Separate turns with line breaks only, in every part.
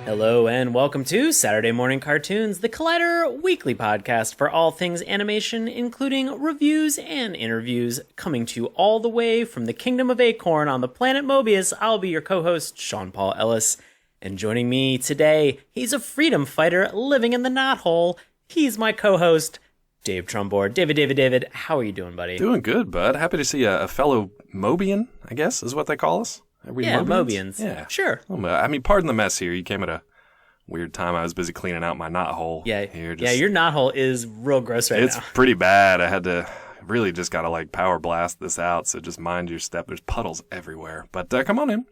Hello and welcome to Saturday Mourning Cartoons, the Collider weekly podcast for all things animation, including reviews and interviews, coming to you all the way from the Kingdom of Acorn on the planet Mobius. I'll be your co-host, Sean Paul Ellis, and joining me today, he's a freedom fighter living in the knothole. He's my co-host, Dave Trumbore. David, how are you doing, buddy?
Doing good, bud. Happy to see a fellow Mobian, I guess, is what they call us. Are we
Mobians?
Yeah.
Sure.
I mean, pardon the mess here. You came at a weird time. I was busy cleaning out my knothole.
Yeah,
here.
Your knothole is real gross right now.
It's pretty bad. I had to really just got to power blast this out, so just mind your step. There's puddles everywhere. But come on in.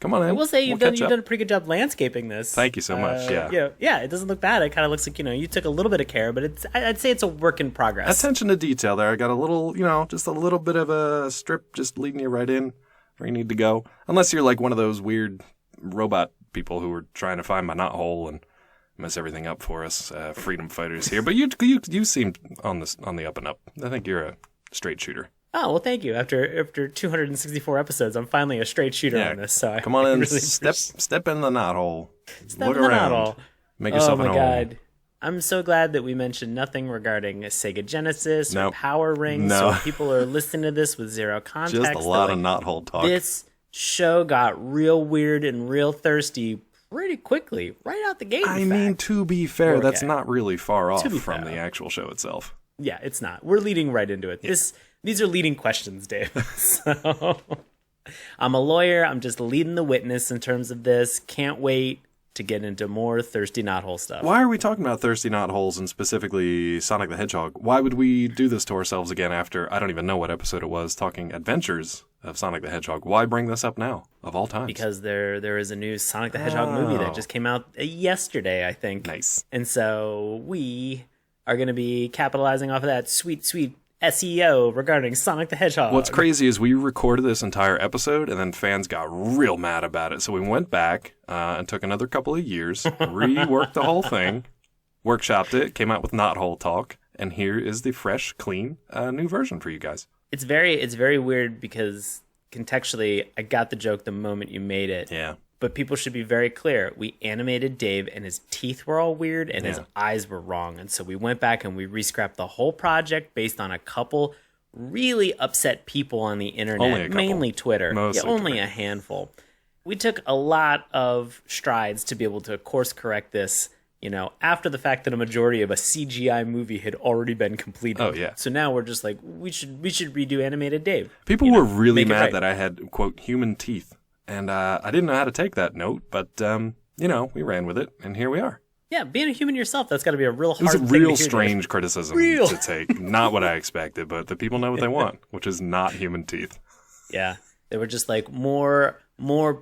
I will say you've done a pretty good job landscaping this.
Thank you so much.
Yeah, it doesn't look bad. It kind of looks like, you took a little bit of care, but I'd say it's a work in progress.
Attention to detail there. I got a little, just a little bit of a strip just leading you right in where you need to go. Unless you're like one of those weird robot people who are trying to find my knothole and mess everything up for us, freedom fighters here. But you seem on the up and up. I think you're a straight shooter.
Oh, well, thank you. After 264 episodes, I'm finally a straight shooter on this. So
come on in, really step in the knothole.
Look around.
Make yourself
an home.
Oh my God.
I'm so glad that we mentioned nothing regarding a Sega Genesis or Power Rings.
No.
So people are listening to this with zero context.
Just a lot of knothole talk.
This show got real weird and real thirsty pretty quickly, right out the gate.
I mean, to be fair, that's not really far off from the actual show itself.
Yeah, it's not. We're leading right into it. Yeah. These are leading questions, Dave. So I'm a lawyer. I'm just leading the witness in terms of this. Can't wait to get into more thirsty knothole stuff.
Why are we talking about thirsty knotholes and specifically Sonic the Hedgehog? Why would we do this to ourselves again after, I don't even know what episode it was, talking adventures of Sonic the Hedgehog? Why bring this up now, of all times?
Because there is a new Sonic the Hedgehog movie that just came out yesterday, I think.
Nice.
And so we are going to be capitalizing off of that sweet SEO regarding Sonic the Hedgehog.
What's crazy is we recorded this entire episode and then fans got real mad about it. So we went back and took another couple of years, reworked the whole thing, workshopped it, came out with knothole talk, and here is the fresh, clean, new version for you guys.
It's very weird because contextually, I got the joke the moment you made it.
Yeah.
But people should be very clear. We animated Dave, and his teeth were all weird, and his eyes were wrong. And so we went back and we re-scrapped the whole project based on a couple really upset people on the internet, mainly Twitter. Only Twitter. A handful. We took a lot of strides to be able to course correct this, after the fact that a majority of a CGI movie had already been completed.
Oh, yeah.
So now we're just like, we should redo animated Dave.
People were really mad that I had, quote, human teeth. And I didn't know how to take that note, but, we ran with it, and here we are.
Yeah, being a human yourself, that's got to be a real hard thing to hear.
It was a real strange criticism to take. Not what I expected, but the people know what they want, which is not human teeth.
Yeah, they were just like more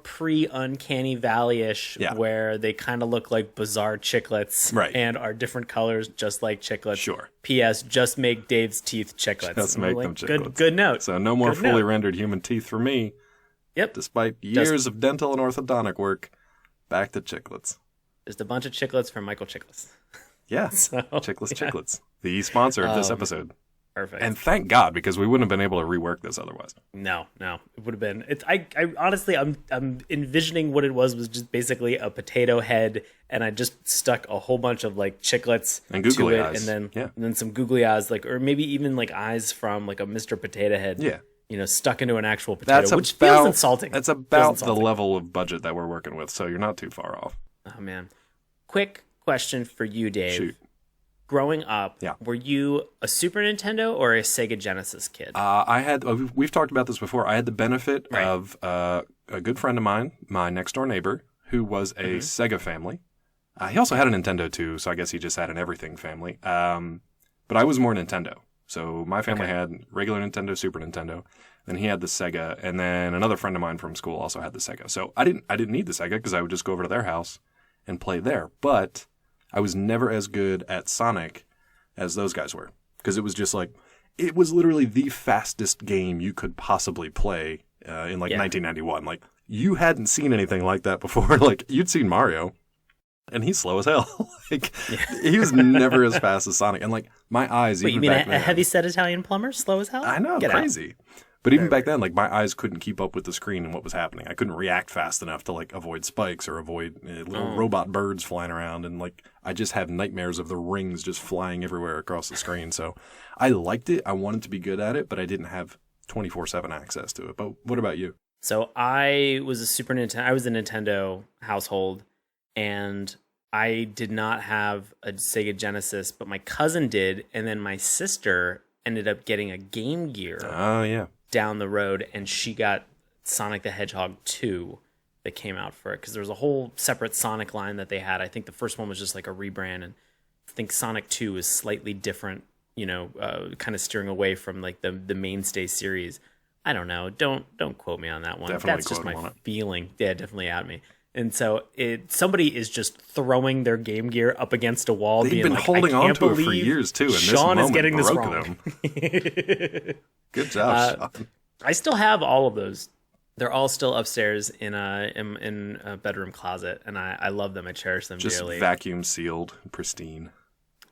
pre-Uncanny Valley-ish, where they kind of look like bizarre chiclets and are different colors, just like chiclets.
Sure.
P.S. Just make Dave's teeth chiclets.
Just make them chiclets.
Good note.
So no more fully rendered human teeth for me.
Yep.
Despite years of dental and orthodontic work, back to chiclets.
Just a bunch of chiclets from Michael Chiklis.
Yeah, Chiclets, the sponsor of this episode.
Perfect.
And thank God, because we wouldn't have been able to rework this otherwise.
No, it would have been. I honestly, I'm envisioning what it was just basically a potato head, and I just stuck a whole bunch of chiclets
and googly
to it,
eyes.
and then some googly eyes, or maybe even eyes from a Mr. Potato Head.
Yeah.
Stuck into an actual potato, which feels insulting.
That's about the level of budget that we're working with, so you're not too far off.
Oh, man. Quick question for you, Dave.
Shoot.
Growing up, were you a Super Nintendo or a Sega Genesis kid?
We've talked about this before. I had the benefit of a good friend of mine, my next-door neighbor, who was a Sega family. He also had a Nintendo, too, so I guess he just had an everything family. But I was more Nintendo. So my family had regular Nintendo, Super Nintendo, then he had the Sega, and then another friend of mine from school also had the Sega. So I didn't need the Sega because I would just go over to their house and play there. But I was never as good at Sonic as those guys were, because it was just it was literally the fastest game you could possibly play in 1991. You hadn't seen anything like that before. You'd seen Mario. And he's slow as hell. He was never as fast as Sonic. And my eyes,
Wait, you mean a heavy-set Italian plumber, slow as hell?
I know, crazy. But even back then, like, my eyes couldn't keep up with the screen and what was happening. I couldn't react fast enough to, like, avoid spikes or avoid little robot birds flying around. And, like, I just had nightmares of the rings just flying everywhere across the screen. So I liked it. I wanted to be good at it, but I didn't have 24/7 access to it. But what about you?
So I was a Nintendo household, and I did not have a Sega Genesis, but my cousin did. And then my sister ended up getting a Game Gear.
Oh, yeah.
Down the road, and she got Sonic the Hedgehog 2 that came out for it, because there was a whole separate Sonic line that they had. I think the first one was just like a rebrand, and I think Sonic 2 is slightly different, kind of steering away from like the mainstay series. I don't know. Don't quote me on that one.
Definitely
That's just my
on it.
feeling. Yeah, definitely at me. And so somebody is just throwing their Game Gear up against a wall.
They've been
like,
holding on to it for
believe
years too, and
Sean
this
is getting this
broke
wrong.
them. Good job, Sean.
I still have all of those. They're all still upstairs in a bedroom closet, and I love them. I cherish them
Just
dearly.
vacuum sealed, pristine.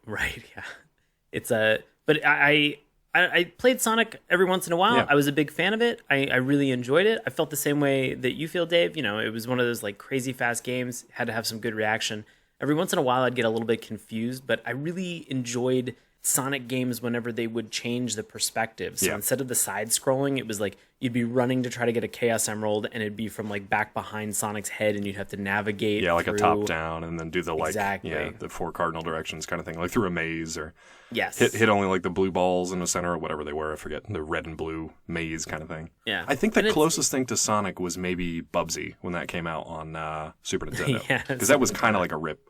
Right? Yeah. But I played Sonic every once in a while.
Yeah.
I was a big fan of it. I really enjoyed it. I felt the same way that you feel, Dave. It was one of those like crazy fast games. Had to have some good reaction. Every once in a while, I'd get a little bit confused, but I really enjoyed Sonic games whenever they would change the perspective. So instead of the side scrolling, it was like you'd be running to try to get a Chaos Emerald, and it'd be from like back behind Sonic's head, and you'd have to navigate.
Yeah, like
through.
a top down, and then do the
Exactly.
the 4 cardinal directions kind of thing, like through a maze, or
Yes.
hit only like the blue balls in the center or whatever they were. I forget, the red and blue maze kind of thing.
Yeah.
I think the closest thing to Sonic was maybe Bubsy when that came out on Super Nintendo, because that was kind of like a rip.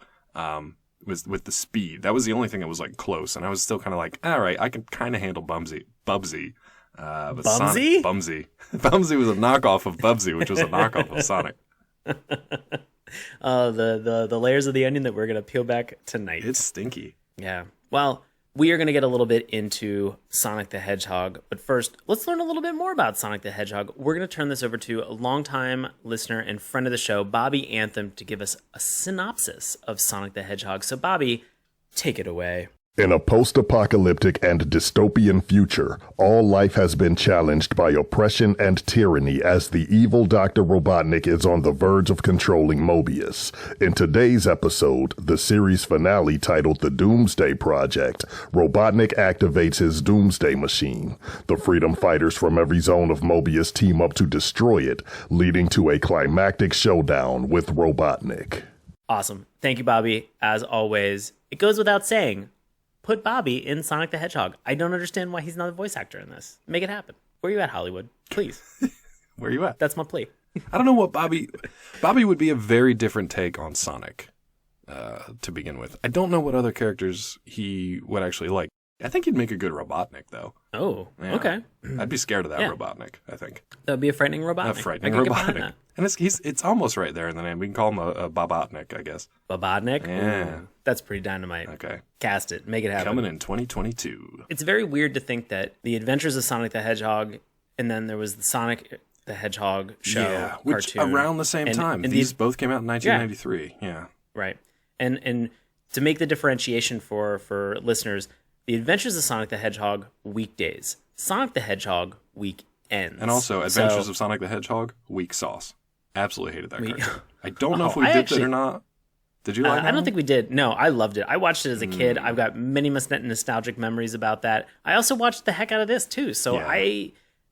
Was with the speed. That was the only thing that was like close, and I was still kind of like, all right, I can kind of handle Bubsy. But
Bumsy?
Bumsy. Bumsy was a knockoff of Bubsy, which was a knockoff of Sonic.
The layers of the onion that we're gonna peel back tonight.
It's stinky.
Yeah. Well, we are going to get a little bit into Sonic the Hedgehog, but first, let's learn a little bit more about Sonic the Hedgehog. We're going to turn this over to a longtime listener and friend of the show, Bobby Anthem, to give us a synopsis of Sonic the Hedgehog. So, Bobby, take it away.
In a post-apocalyptic and dystopian future, all life has been challenged by oppression and tyranny as the evil Dr. Robotnik is on the verge of controlling Mobius. In today's episode, the series finale titled The Doomsday Project, Robotnik activates his Doomsday Machine. The freedom fighters from every zone of Mobius team up to destroy it, leading to a climactic showdown with Robotnik.
Awesome. Thank you, Bobby. As always, it goes without saying, put Bobby in Sonic the Hedgehog. I don't understand why he's not a voice actor in this. Make it happen. Where are you at, Hollywood? Please.
Where are you at?
That's my plea.
I don't know what Bobby would be a very different take on Sonic to begin with. I don't know what other characters he would actually like. I think he'd make a good Robotnik, though.
Oh,
Yeah.
Okay.
I'd be scared of that
Yeah.
Robotnik, I think.
That would be a frightening Robotnik.
A frightening
I could get behind
Robotnik.
that.
And it's almost right there in the name. We can call him a Bobotnik, I guess.
Robotnik?
Yeah.
Ooh, that's pretty dynamite.
Okay.
Cast it. Make it happen.
Coming in 2022.
It's very weird to think that the Adventures of Sonic the Hedgehog, and then there was the Sonic the Hedgehog show,
which
cartoon.
around the same time.
And
These both came out in 1993. Yeah.
Right. And to make the differentiation for listeners, the Adventures of Sonic the Hedgehog, weekdays. Sonic the Hedgehog, weekends.
And also, Adventures of Sonic the Hedgehog, weak sauce. Absolutely hated that cartoon. I don't know if we
I
dipped
actually-
it or not. Did you like that?
I don't think we did. No, I loved it. I watched it as a kid. I've got many nostalgic memories about that. I also watched the heck out of this, too. So
Yeah.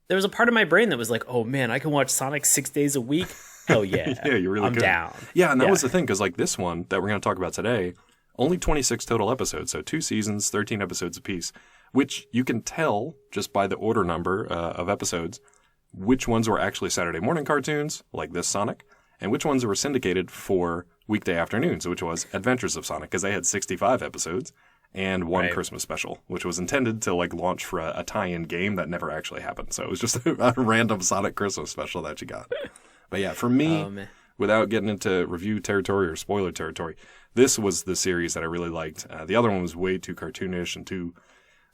there was a part of my brain that was like, oh, man, I can watch Sonic 6 days a week. Hell yeah.
Yeah, you really
I'm
could.
down.
Yeah, and that was the thing, because like this one that we're going to talk about today, only 26 total episodes, so 2 seasons, 13 episodes apiece, which you can tell just by the order number of episodes which ones were actually Saturday morning cartoons, like this Sonic, and which ones were syndicated for weekday afternoons, which was Adventures of Sonic, because they had 65 episodes and one Christmas special, which was intended to like launch for a tie-in game that never actually happened. So it was just a random Sonic Christmas special that you got. But yeah, for me, without getting into review territory or spoiler territory, this was the series that I really liked. The other one was way too cartoonish and too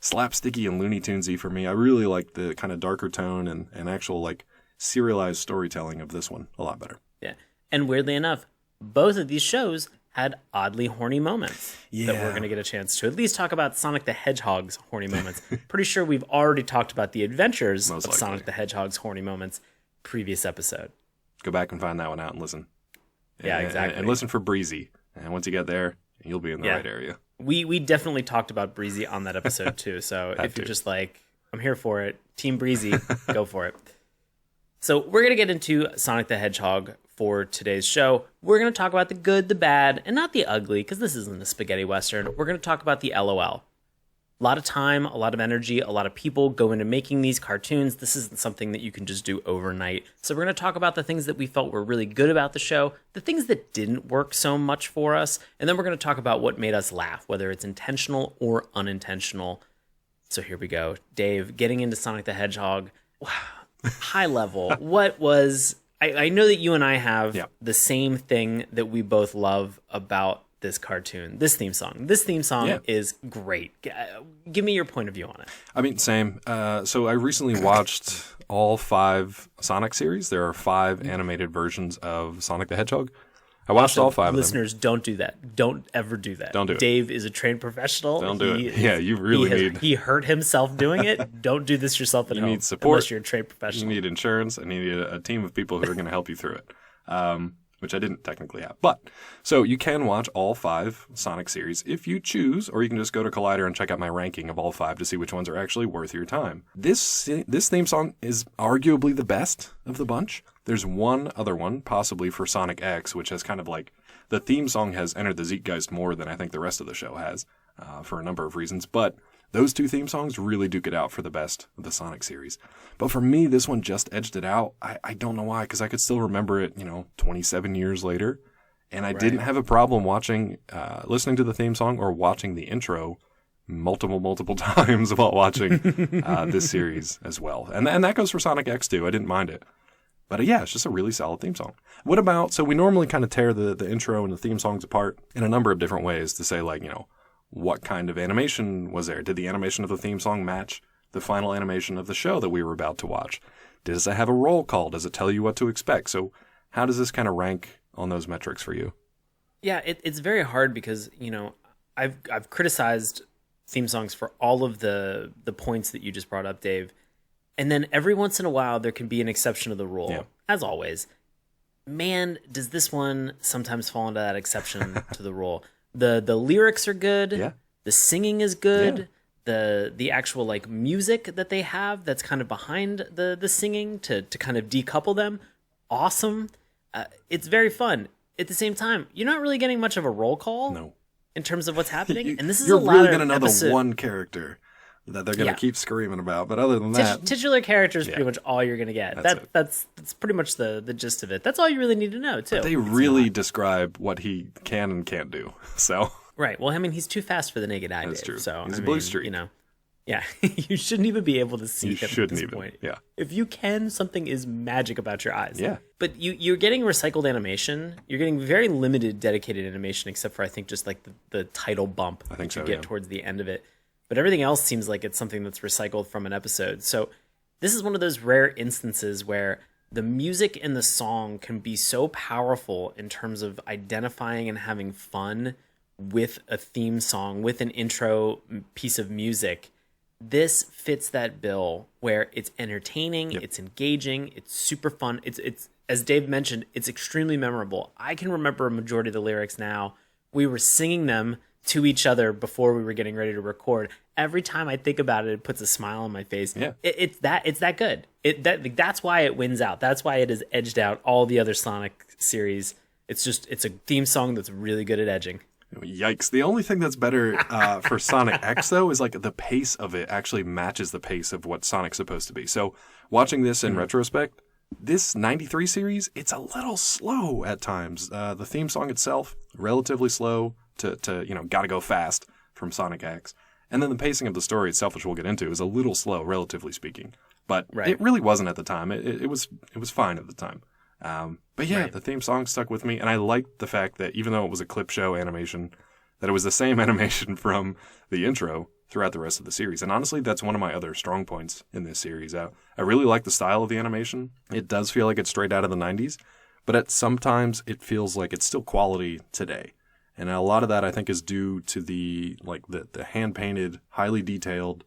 slapsticky and Looney Tunesy for me. I really liked the kind of darker tone and actual like serialized storytelling of this one a lot better.
Yeah. And weirdly enough, both of these shows had oddly horny moments that we're going to get a chance to at least talk about Sonic the Hedgehog's horny moments. Pretty sure we've already talked about the adventures of Sonic the Hedgehog's horny moments previous episode.
Go back and find that one out and listen.
Yeah, exactly.
And listen for Breezy. And once you get there, you'll be in the right area.
We definitely talked about Breezy on that episode too. So if you're just like, I'm here for it, Team Breezy, go for it. So we're going to get into Sonic the Hedgehog for today's show. We're going to talk about the good, the bad, and not the ugly, because this isn't a spaghetti western. We're going to talk about the LOL. A lot of time, a lot of energy, a lot of people go into making these cartoons. This isn't something that you can just do overnight. So we're going to talk about the things that we felt were really good about the show, the things that didn't work so much for us, and then we're going to talk about what made us laugh, whether it's intentional or unintentional. So here we go. Dave, getting into Sonic the Hedgehog, high level, what was... I know that you and I have the same thing that we both love about this cartoon, this theme song. This theme song is great. Give me your point of view on it.
I mean, same. So I recently watched all 5 Sonic series. There are 5 animated versions of Sonic the Hedgehog. I watched all 5 of them.
Listeners, don't do that. Don't ever do that.
Don't do it.
Dave is a trained professional.
Don't do it. Yeah, you really need...
He hurt himself doing it. Don't do this yourself at home.
You need support.
Unless you're a trained professional.
You need insurance, and you need a team of people who are going to help you through it, which I didn't technically have. But, so you can watch all 5 Sonic series if you choose, or you can just go to Collider and check out my ranking of all 5 to see which ones are actually worth your time. This theme song is arguably the best of the bunch. There's one other one, possibly for Sonic X, which has kind of like... The theme song has entered the zeitgeist more than I think the rest of the show has, for a number of reasons. But those 2 theme songs really duke it out for the best of the Sonic series. But for me, this one just edged it out. I don't know why, because I could still remember it, 27 years later. And I didn't have a problem listening to the theme song or watching the intro multiple times while watching this series as well. And that goes for Sonic X too. I didn't mind it. But it's just a really solid theme song. What about, so we normally kind of tear the intro and the theme songs apart in a number of different ways to say, like, what kind of animation was there? Did the animation of the theme song match the final animation of the show that we were about to watch? Does it have a roll call? Does it tell you what to expect? So how does this kind of rank on those metrics for you?
Yeah, it's very hard because, I've criticized theme songs for all of the points that you just brought up, Dave. And then every once in a while, there can be an exception to the rule, as always. Man, does this one sometimes fall into that exception to the rule. The lyrics are good. Yeah. The singing is good. Yeah. The actual like music that they have that's kind of behind the singing to kind of decouple them, awesome. It's very fun. At the same time, you're not really getting much of a roll call in terms of what's happening. And this is
you're
a lot
really
of
going to know the one character that they're going to keep screaming about. But other than that...
Titular character is pretty much all you're going to get. That's pretty much the gist of it. That's all you really need to know, too.
But they really describe what he can and can't do. So...
Right. Well, I mean, he's too fast for the naked eye,
That's
Dave.
true.
So,
he's a blue streak.
Yeah, you shouldn't even be able to see him at this point.
Yeah.
If you can, something is magic about your eyes.
Yeah.
But you're getting recycled animation. You're getting very limited dedicated animation, except for, I think, just like the title bump that you get towards the end of it. But everything else seems like it's something that's recycled from an episode. So this is one of those rare instances where the music in the song can be so powerful in terms of identifying and having fun with a theme song, with an intro piece of music. This fits that bill where it's entertaining, it's engaging, it's super fun. It's as Dave mentioned, it's extremely memorable. I can remember a majority of the lyrics now. We were singing them to each other before we were getting ready to record. Every time I think about it, it puts a smile on my face. Yeah. It's that good. That's why it wins out. That's why it has edged out all the other Sonic series. It's a theme song that's really good at edging.
Yikes. The only thing that's better for Sonic X, though, is like the pace of it actually matches the pace of what Sonic's supposed to be. So watching this in retrospect, this 93 series, it's a little slow at times. The theme song itself, relatively slow to gotta go fast from Sonic X. And then the pacing of the story itself, which we'll get into, is a little slow, relatively speaking. But it really wasn't at the time. It was fine at the time. But yeah, the theme song stuck with me, and I liked the fact that even though it was a clip show animation, that it was the same animation from the intro throughout the rest of the series. And honestly, that's one of my other strong points in this series. I really like the style of the animation. It does feel like it's straight out of the 90s, but sometimes it feels like it's still quality today. And a lot of that I think is due to the hand-painted, highly detailed,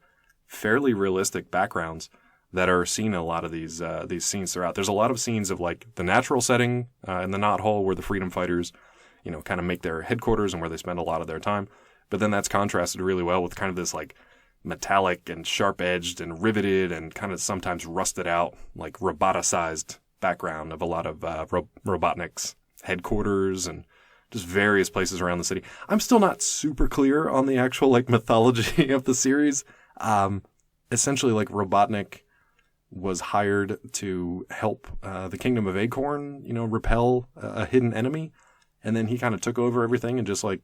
fairly realistic backgrounds that are seen in a lot of these scenes throughout. There's a lot of scenes of like the natural setting in the knothole where the freedom fighters, kind of make their headquarters and where they spend a lot of their time. But then that's contrasted really well with kind of this like metallic and sharp-edged and riveted and kind of sometimes rusted out, like roboticized background of a lot of Robotnik's headquarters and just various places around the city. I'm still not super clear on the actual like mythology of the series. Essentially, like Robotnik was hired to help the Kingdom of Acorn, repel a hidden enemy. And then he kind of took over everything and just like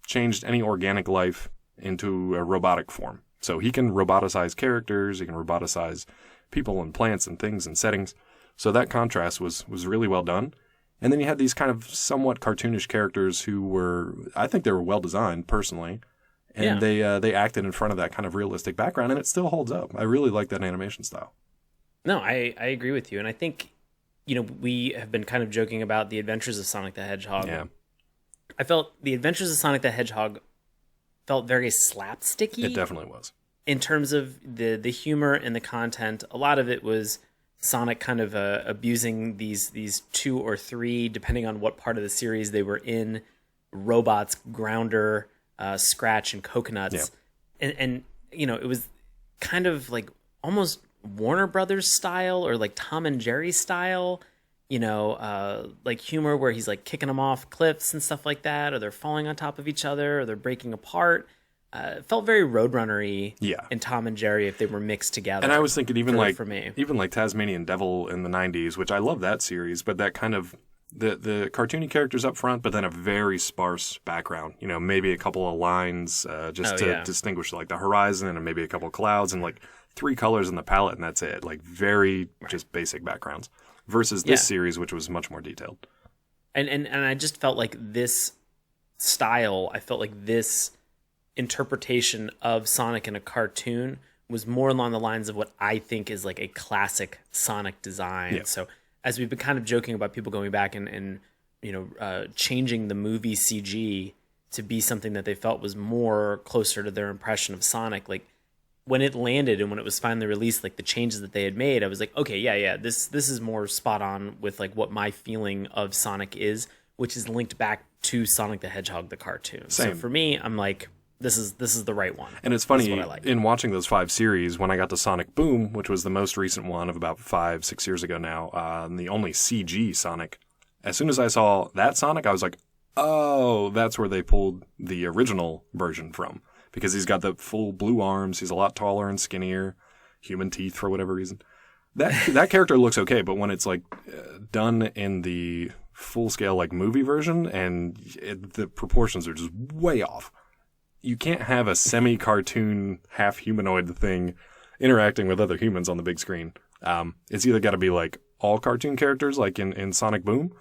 changed any organic life into a robotic form. So he can roboticize characters, he can roboticize people and plants and things and settings. So that contrast was really well done. And then you had these kind of somewhat cartoonish characters who I think they were well designed personally. And they acted in front of that kind of realistic background, and it still holds up. I really like that animation style.
No, I agree with you. And I think, we have been kind of joking about the Adventures of Sonic the Hedgehog.
Yeah.
I felt the Adventures of Sonic the Hedgehog felt very slapsticky.
It definitely was.
In terms of the humor and the content, a lot of it was Sonic kind of abusing these 2 or 3, depending on what part of the series they were in, robots, Grounder, Scratch, and Coconuts.
Yeah.
And it was kind of like almost Warner Brothers style or like Tom and Jerry style, like humor where he's like kicking them off cliffs and stuff like that, or they're falling on top of each other, or they're breaking apart. It felt very Roadrunner-y in Tom and Jerry if they were mixed together.
And I was thinking even like
Tasmanian
Devil in the 90s, which I love that series, but that kind of the cartoony characters up front, but then a very sparse background. Maybe a couple of lines to distinguish like the horizon, and maybe a couple of clouds, and like 3 colors in the palette, and that's it. Like very just basic backgrounds. Versus this series, which was much more detailed.
And I just felt like this style, I felt like this interpretation of Sonic in a cartoon was more along the lines of what I think is like a classic Sonic design.
Yeah.
So as we've been kind of joking about people going back and changing the movie CG to be something that they felt was more closer to their impression of Sonic, like when it landed and when it was finally released, like the changes that they had made, I was like, okay, this is more spot on with like what my feeling of Sonic is, which is linked back to Sonic the Hedgehog, the cartoon.
Same.
So for me, I'm like, this is the right one.
And it's funny, in watching those 5 series, when I got to Sonic Boom, which was the most recent one of about 5-6 years ago now, and the only CG Sonic, as soon as I saw that Sonic, I was like, oh, that's where they pulled the original version from. Because he's got the full blue arms, he's a lot taller and skinnier, human teeth for whatever reason. That character looks okay, but when it's like done in the full scale like movie version, and the proportions are just way off. You can't have a semi-cartoon, half-humanoid thing interacting with other humans on the big screen. It's either got to be like all cartoon characters, like in Sonic Boom,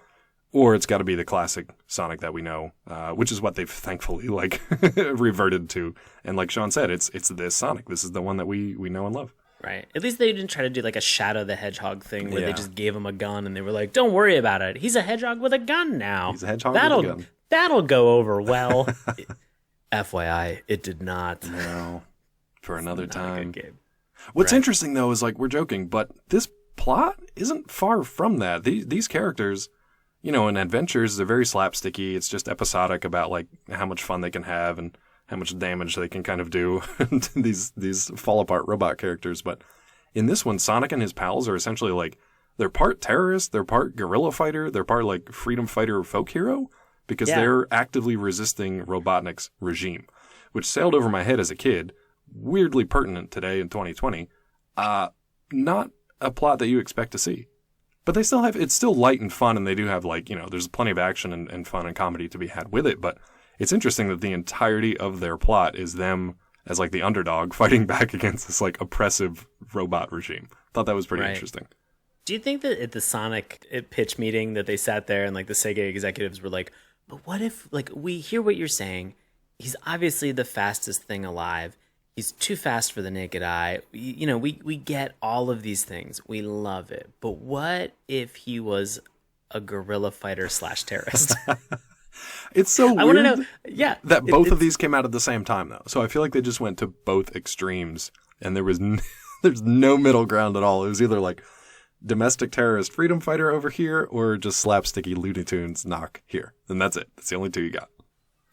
or it's got to be the classic Sonic that we know, which is what they've thankfully like reverted to. And like Sean said, it's this Sonic. This is the one that we know and love.
Right. At least they didn't try to do like a Shadow the Hedgehog thing where they just gave him a gun and they were like, don't worry about it. He's a hedgehog with a gun now.
He's a hedgehog with a gun.
That'll go over well. FYI, it did not.
No. For another time.
A good game.
What's interesting, though, is like we're joking, but this plot isn't far from that. These characters, in Adventures, they're very slapsticky. It's just episodic about like how much fun they can have and how much damage they can kind of do to these fall apart robot characters. But in this one, Sonic and his pals are essentially like they're part terrorist, they're part guerrilla fighter, they're part like freedom fighter folk hero because they're actively resisting Robotnik's regime, which sailed over my head as a kid. Weirdly pertinent today in 2020. Not a plot that you expect to see. But they still have, it's still light and fun, and they do have like, there's plenty of action and fun and comedy to be had with it, but it's interesting that the entirety of their plot is them as like the underdog fighting back against this like oppressive robot regime. Thought that was pretty interesting.
Do you think that at the Sonic pitch meeting that they sat there and like the Sega executives were like, but what if, like, we hear what you're saying, he's obviously the fastest thing alive, he's too fast for the naked eye, we get all of these things, we love it, but what if he was a guerrilla fighter / terrorist?
It's so weird.
I want to know. Yeah,
that both of these came out at the same time, though. So I feel like they just went to both extremes, and there's no middle ground at all. It was either like domestic terrorist freedom fighter over here, or just slapsticky Looney Tunes knock here. And that's it. That's the only two you got.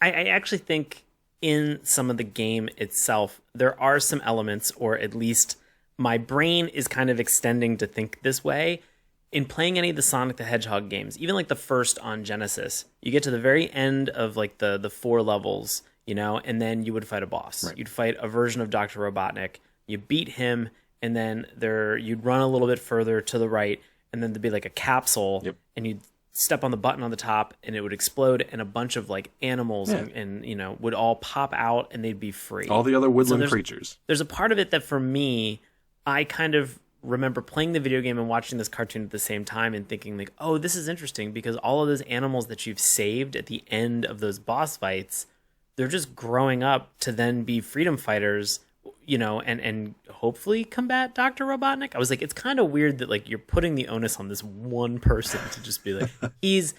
I actually think in some of the game itself, there are some elements, or at least my brain is kind of extending to think this way. In playing any of the Sonic the Hedgehog games, even like the first on Genesis, you get to the very end of like the 4 levels, and then you would fight a boss. Right. You'd fight a version of Dr. Robotnik. You beat him, and then you'd run a little bit further to the right, and then there'd be like a capsule, and you'd step on the button on the top, and it would explode, and a bunch of like animals and would all pop out, and they'd be free.
All the other woodland creatures.
There's a part of it that for me, I kind of remember playing the video game and watching this cartoon at the same time and thinking like, oh, this is interesting because all of those animals that you've saved at the end of those boss fights, they're just growing up to then be freedom fighters, and hopefully combat Dr. Robotnik. I was like, it's kind of weird that like you're putting the onus on this one person to just be like, he's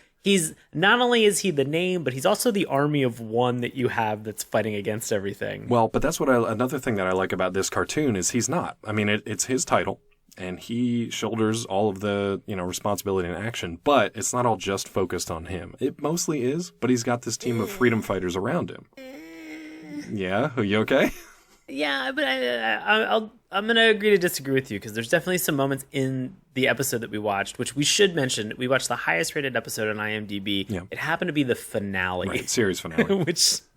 not only is he the name, but he's also the army of one that you have that's fighting against everything.
Well, but that's another thing that I like about this cartoon is he's not. I mean, it's his title, and he shoulders all of the, responsibility and action, but it's not all just focused on him. It mostly is, but he's got this team of freedom fighters around him. Yeah, are you okay?
Yeah, but I'm going to agree to disagree with you because there's definitely some moments in the episode that we watched, which we should mention. We watched the highest rated episode on IMDb. Yeah. It happened to be the finale.
Right, series finale.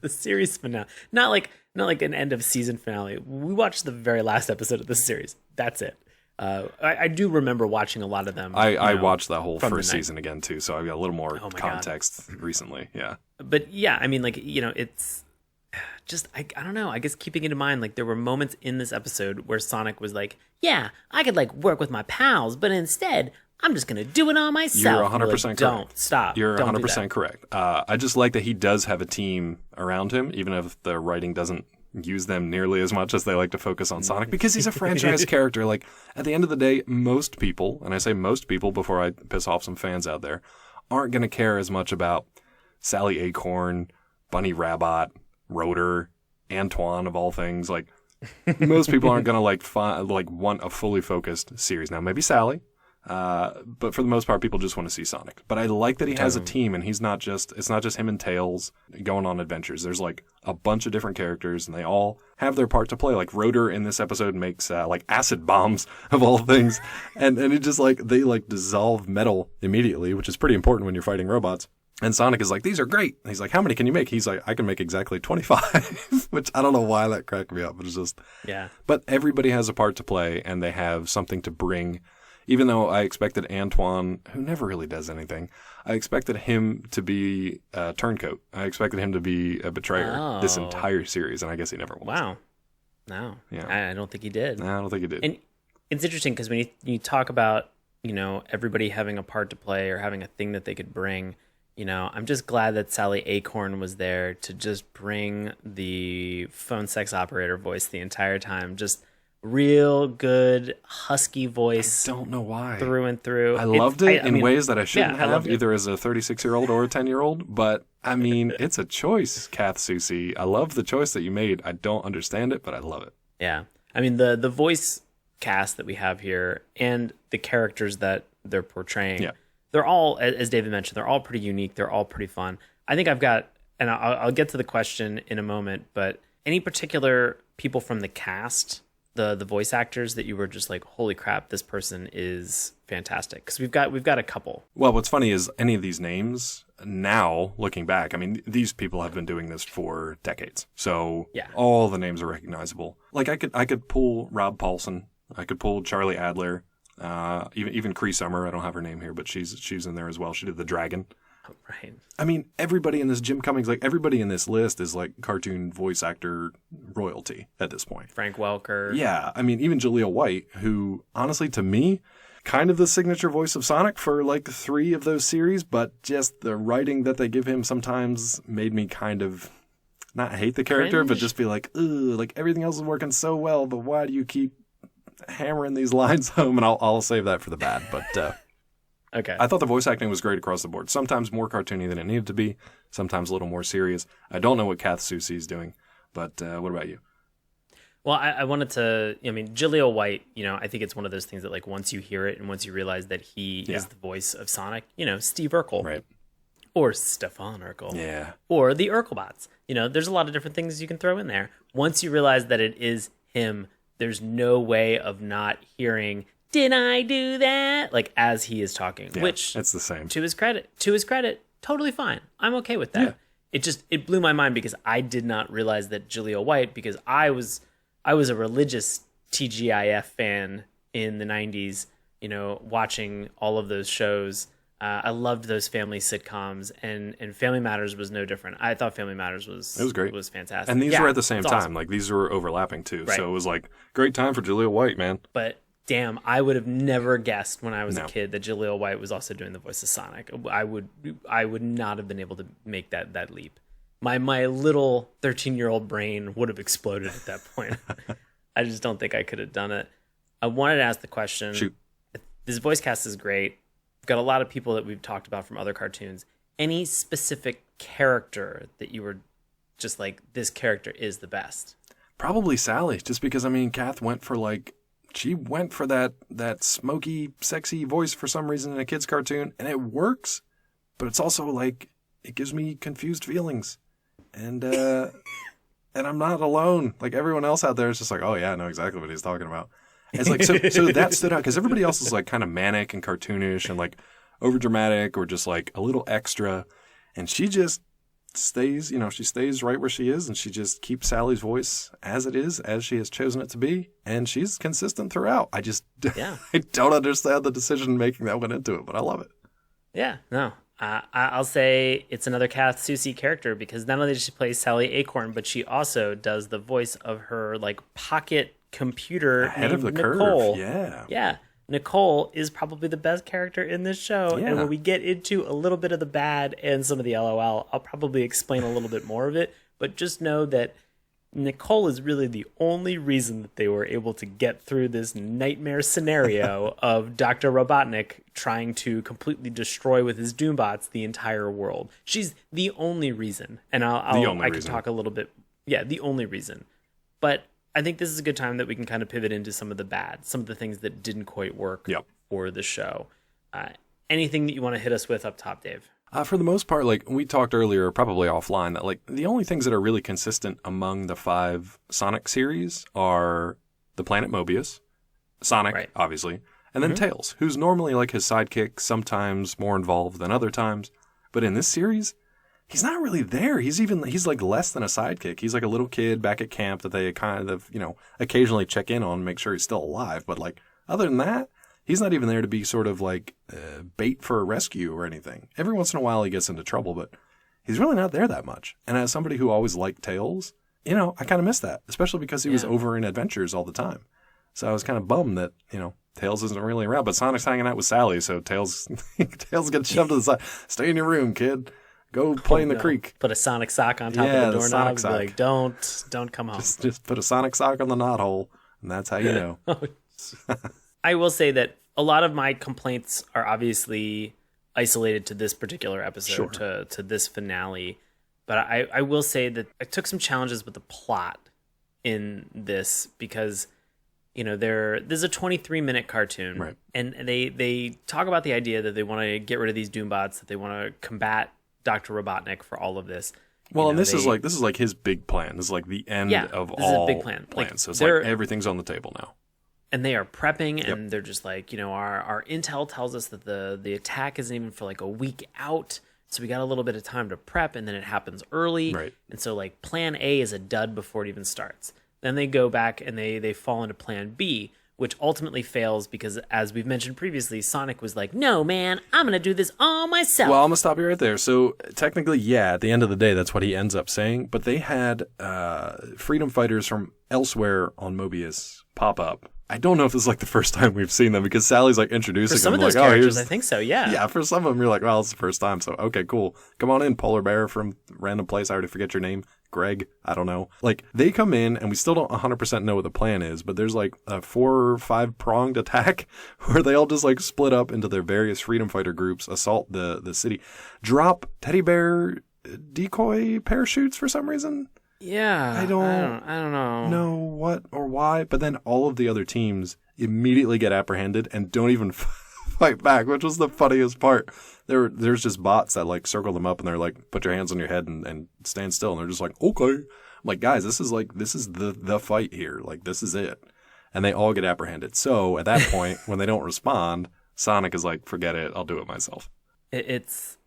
The series finale. Not like an end of season finale. We watched the very last episode of the series. That's it. I do remember watching a lot of them.
I watched that whole first season again, too, so I've got a little more context recently. Yeah.
But yeah, I mean, it's just, I don't know, I guess keeping it in mind, like there were moments in this episode where Sonic was like, yeah, I could like work with my pals, but instead I'm just going to do it on myself.
You're 100% correct.
Don't stop.
You're
don't
100% correct. I just like that he does have a team around him, even if the writing doesn't use them nearly as much as they like to focus on Sonic, because he's a franchise character. Like at the end of the day, most people, and I say most people before I piss off some fans out there, aren't going to care as much about Sally Acorn, Bunny Rabbit, Rotor, Antoine of all things. Like most people aren't going to want a fully focused series. Now maybe Sally, but for the most part, people just want to see Sonic. But I like that he has a team, and it's not just him and Tails going on adventures. There's like a bunch of different characters, and they all have their part to play. Like Rotor in this episode makes like acid bombs of all things, and it just they dissolve metal immediately, which is pretty important when you're fighting robots. And Sonic is like, these are great. And he's like, how many can you make? He's like, I can make exactly 25, which I don't know why that cracked me up. But it's just,
yeah. But
everybody has a part to play, and they have something to bring. Even though I expected Antoine, who never really does anything, I expected him to be a turncoat. I expected him to be a betrayer this entire series, and I guess he never was.
Wow. No. Yeah. I don't think he did.
No, I don't think he did.
And it's interesting because when you talk about, everybody having a part to play or having a thing that they could bring, I'm just glad that Sally Acorn was there to just bring the phone sex operator voice the entire time. Just real good husky voice.
I don't know why.
Through and through.
I loved it in ways that I shouldn't have, either as a 36-year-old or a 10-year-old. But, I mean, it's a choice, Kath Soucie. I love the choice that you made. I don't understand it, but I love it.
Yeah. I mean, the voice cast that we have here and the characters that they're portraying, they're all, as David mentioned, they're all pretty unique. They're all pretty fun. I think I've got, and I'll get to the question in a moment, but any particular people from the cast, the voice actors that you were just like, holy crap, this person is fantastic? Because we've got a couple.
Well, what's funny is any of these names now, looking back, I mean, these people have been doing this for decades. So all the names are recognizable. Like I could pull Rob Paulson. I could pull Charlie Adler. Even Cree Summer. I don't have her name here, but she's in there as well. She did the dragon.
Oh, right.
I mean, everybody in this, Jim Cummings, like everybody in this list is like cartoon voice actor royalty at this point.
Frank Welker.
Yeah. I mean, even Jaleel White, who honestly to me, kind of the signature voice of Sonic for like 3 of those series, but just the writing that they give him sometimes made me kind of not hate the character, but just be like, ugh, like everything else is working so well, but why do you keep hammering these lines home? And I'll save that for the bad, but
Okay.
I thought the voice acting was great across the board. Sometimes more cartoony than it needed to be. Sometimes a little more serious. I don't know what Kath Soucie is doing, but what about you?
Well, I wanted to, Jaleel White, I think it's one of those things that, like, once you hear it and once you realize that he is the voice of Sonic, Steve Urkel.
Right.
Or Stefan Urkel.
Yeah.
Or the Urkelbots. There's a lot of different things you can throw in there. Once you realize that it is him, there's no way of not hearing, "Did I do that?" Like, as he is talking.
Yeah,
which,
it's the same.
To his credit, totally fine. I'm okay with that. Yeah. It blew my mind because I did not realize that Jaleel White, because I was a religious TGIF fan in the 90s, watching all of those shows. I loved those family sitcoms, and Family Matters was no different. I thought Family Matters was
great.
Was fantastic.
And these were at the same time.
Awesome.
Like, these were overlapping, too.
Right.
So it was like, great time for Jaleel White, man.
But damn, I would have never guessed when I was a kid that Jaleel White was also doing the voice of Sonic. I would not have been able to make that leap. My little 13-year-old brain would have exploded at that point. I just don't think I could have done it. I wanted to ask the question.
Shoot.
This voice cast is great. We've got a lot of people that we've talked about from other cartoons. Any specific character that you were just like, this character is the best?
Probably Sally, just because, Kath went for that smoky, sexy voice for some reason in a kid's cartoon, and it works, but it's also like, it gives me confused feelings. And and I'm not alone. Like, everyone else out there is just like, oh yeah, I know exactly what he's talking about. And it's like, so that stood out because everybody else is like kind of manic and cartoonish and like over dramatic or just like a little extra. And she just stays, she stays right where she is, and she just keeps Sally's voice as it is, as she has chosen it to be. And she's consistent throughout. I don't understand the decision making that went into it, but I love it.
Yeah, no. I'll say it's another Kath Soucie character because not only does she play Sally Acorn, but she also does the voice of her like pocket computer
ahead of the
Nicole.
Curve.
Yeah. Nicole is probably the best character in this show.
Yeah.
And when we get into a little bit of the bad and some of the LOL, I'll probably explain a little bit more of it. But just know that Nicole is really the only reason that they were able to get through this nightmare scenario of Dr. Robotnik trying to completely destroy with his Doombots the entire world. She's the only reason. And I can talk a little bit. Yeah, the only reason. But I think this is a good time that we can kind of pivot into some of the bad, some of the things that didn't quite work for the show. Anything that you want to hit us with up top, Dave?
For the most part, like we talked earlier, probably offline, that like the only things that are really consistent among the 5 Sonic series are the planet Mobius, Sonic, obviously, and then Tails, who's normally like his sidekick, sometimes more involved than other times. But in this series, he's not really there. He's like less than a sidekick. He's like a little kid back at camp that they kind of, occasionally check in on, make sure he's still alive. But like other than that, he's not even there to be sort of like bait for a rescue or anything. Every once in a while he gets into trouble, but he's really not there that much. And as somebody who always liked Tails, I kind of miss that, especially because he was over in adventures all the time. So I was kind of bummed that, Tails isn't really around, but Sonic's hanging out with Sally, so Tails gets shoved to the side. Stay in your room, kid. Go play in the creek.
Put a Sonic sock on top of the doorknob and be like, don't come home.
Just put a Sonic sock on the knothole, and that's how you know.
I will say that a lot of my complaints are obviously isolated to this particular episode, to this finale. But I will say that I took some challenges with the plot in this because, there's a 23-minute cartoon.
Right.
And they talk about the idea that they want to get rid of these Doombots, that they want to combat Dr. Robotnik for all of this.
Well, and this is like his big plan. This is like the end of all
big plan.
plans. So it's like everything's on the table now.
And they are prepping, and they're just like, our intel tells us that the attack isn't even for like a week out. So we got a little bit of time to prep, and then it happens early.
Right.
And so like plan A is a dud before it even starts. Then they go back and they fall into plan B, which ultimately fails because, as we've mentioned previously, Sonic was like, no, man, I'm going to do this all myself.
Well, I'm going to stop you right there. So technically, at the end of the day, that's what he ends up saying. But they had freedom fighters from elsewhere on Mobius pop up. I don't know if this is like the first time we've seen them because Sally's like introducing
for some
them.
Of those
like,
characters, I think so, yeah.
Yeah, for some of them, you're like, well, it's the first time. So, okay, cool. Come on in, polar bear from random place. I already forget your name. Greg, I don't know. Like, they come in and we still don't 100% know what the plan is, but there's like a 4 or 5 pronged attack where they all just like split up into their various freedom fighter groups, assault the city, drop teddy bear decoy parachutes for some reason.
Yeah. I don't
know what or why, but then all of the other teams immediately get apprehended and don't even fight back, which was the funniest part. There's just bots that like circle them up and they're like, put your hands on your head and stand still. And they're just like, okay. I'm like, guys, this is the fight here. Like, this is it. And they all get apprehended. So at that point, when they don't respond, Sonic is like, forget it. I'll do it myself.
It's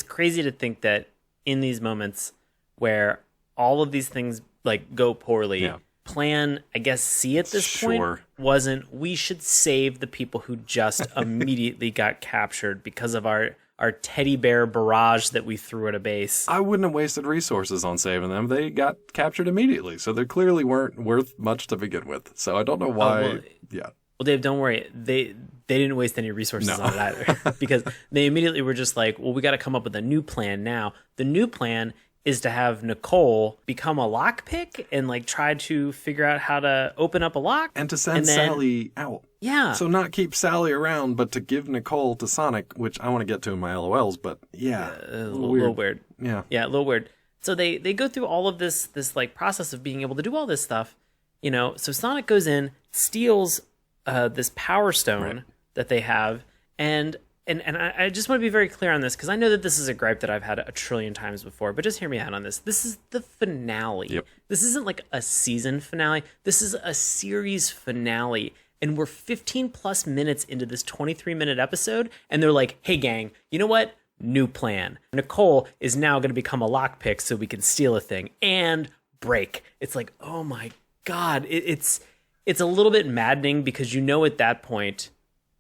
crazy to think that in these moments where all of these things like go poorly, plan, I guess, C at this point wasn't, we should save the people who just immediately got captured because of our teddy bear barrage that we threw at a base.
I wouldn't have wasted resources on saving them. They got captured immediately, so they clearly weren't worth much to begin with. So I don't know why.
Well, Dave, don't worry. They didn't waste any resources on it either because they immediately were just like, well, we got to come up with a new plan now. The new plan is to have Nicole become a lockpick and like try to figure out how to open up a lock.
And to send Sally out.
Yeah.
So not keep Sally around, but to give Nicole to Sonic, which I want to get to in my LOLs, but
a little weird.
Yeah.
Yeah, a little weird. So they go through all of this like process of being able to do all this stuff, you know. So Sonic goes in, steals this power stone that they have, and I just want to be very clear on this because I know that this is a gripe that I've had a trillion times before, but just hear me out on this. This is the finale.
Yep.
This isn't like a season finale. This is a series finale. And we're 15 plus minutes into this 23-minute episode, and they're like, hey, gang, you know what? New plan. Nicole is now going to become a lockpick so we can steal a thing and break. It's like, oh my God. It's a little bit maddening because you know at that point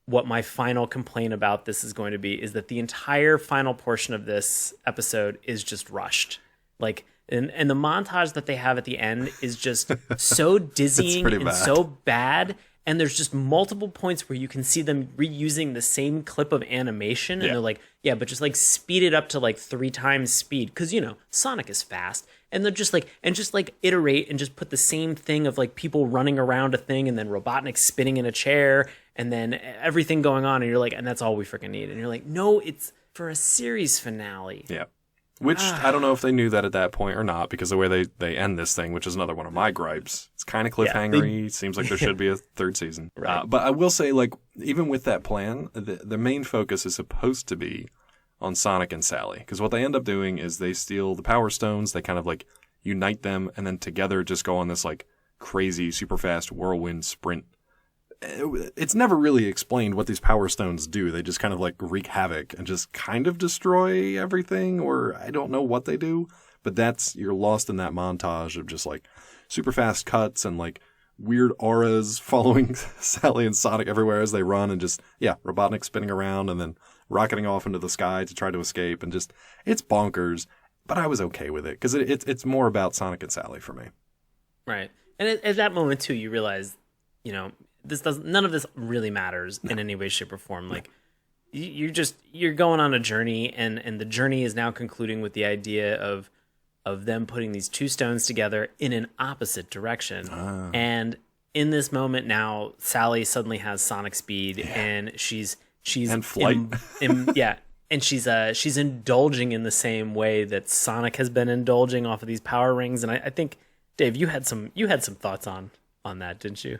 what my final complaint about this is going to be is that the entire final portion of this episode is just rushed. Like, and the montage that they have at the end is just so dizzying and so bad. And there's just multiple points where you can see them reusing the same clip of animation. And they're like, yeah, but just like speed it up to like 3 times speed. Cause you know, Sonic is fast. And they're just like, iterate and just put the same thing of like people running around a thing and then Robotnik spinning in a chair and then everything going on. And you're like, and that's all we freaking need. And you're like, no, it's for a series finale.
Yeah. Which I don't know if they knew that at that point or not, because the way they end this thing, which is another one of my gripes, it's kind of cliffhangery. Seems like there should be a 3rd season.
Right.
But I will say, like, even with that plan, the main focus is supposed to be on Sonic and Sally. Because what they end up doing is they steal the Power Stones, they kind of like unite them, and then together just go on this like crazy, super fast whirlwind sprint. It's never really explained what these Power Stones do. They just kind of like wreak havoc and just kind of destroy everything, or I don't know what they do, but you're lost in that montage of just like super fast cuts and like weird auras following Sally and Sonic everywhere as they run and just, Robotnik spinning around and then rocketing off into the sky to try to escape, and just, it's bonkers, but I was okay with it because it's more about Sonic and Sally for me.
Right. And at that moment too, you realize, you know, none of this really matters in any way, shape, or form. Like you're going on a journey, and the journey is now concluding with the idea of them putting these 2 stones together in an opposite direction. And in this moment now, Sally suddenly has Sonic speed, and she's
and flight.
And she's indulging in the same way that Sonic has been indulging off of these power rings. And I think, Dave, you had some thoughts on that, didn't you?